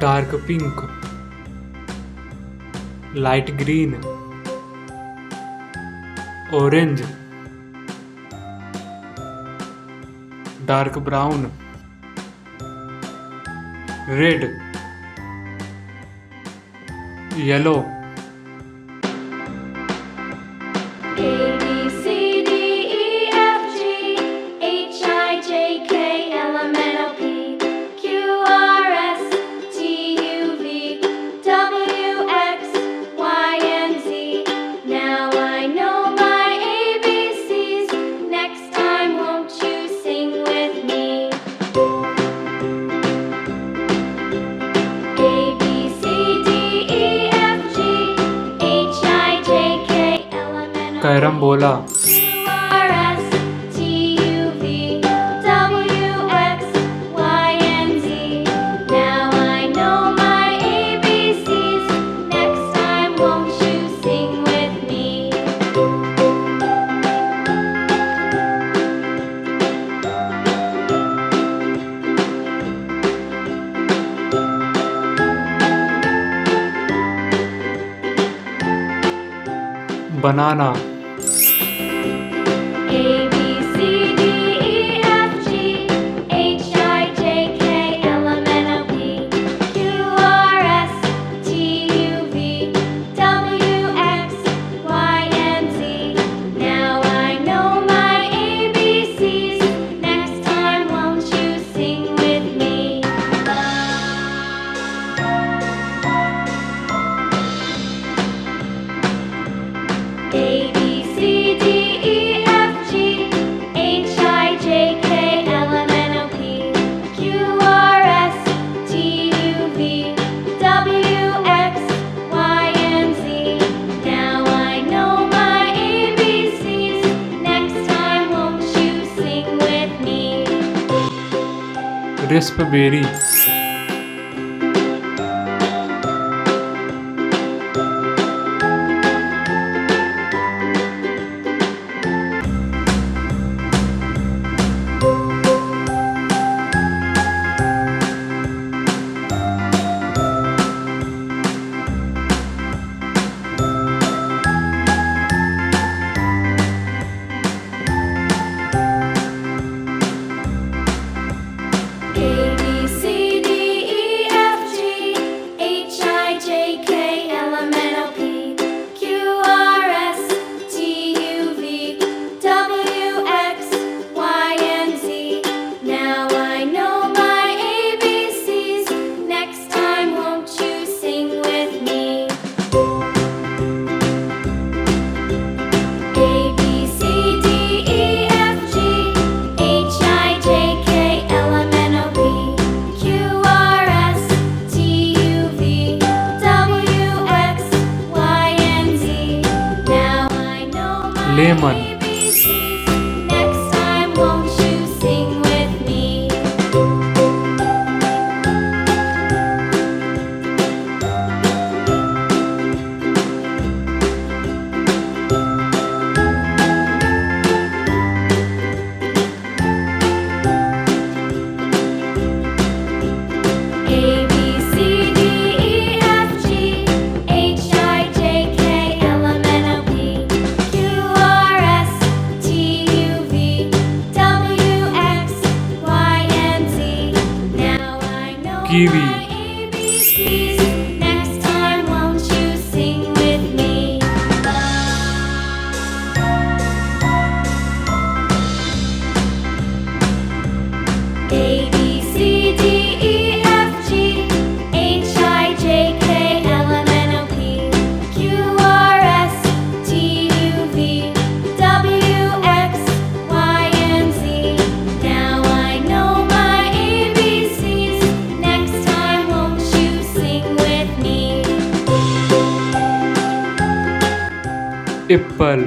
dark pink, light green, orange, dark brown, red, yellow, A B C D E F G H I J K L M N O P Q R S T U V W X Y and Z. Now I know my ABCs. Next time, won't you sing with me? A B C D E F G H I J K L M N O P Carambola, Q R S T U V W X Y and Z. Now I know my ABCs. Next time, won't you sing with me? banana, A B C D E F G H I J K L M N O P Q R S T U V W X Y and Z. Now I know my ABCs. Next time, won't you sing with me? A B C D E F G H I J K L M N O P Q R S T U V W X Y and Z. Now I know my ABCs. Next time, won't you sing with me? raspberry, A B C D E F G H I J K L M N O P Q R S T U V W X Y and Z. Now I know my ABCs. Next time, won't you sing with me? A B C D E F G H I J K L M N O P Q R S T U V W X Y and Z. Now I know my lemon, ABCs. Next time, won't you sing with me? A B C D E F G H I J K L M N O P Q R S T U V W X Y and Z. Now I know Kiwi. my ABCs. Next time, won't you sing with me? A B C D E F G H I J K L M N O P Q R S T U V W X Y and Z. Now I know my ABCs. Next time, won't you sing with me? apple,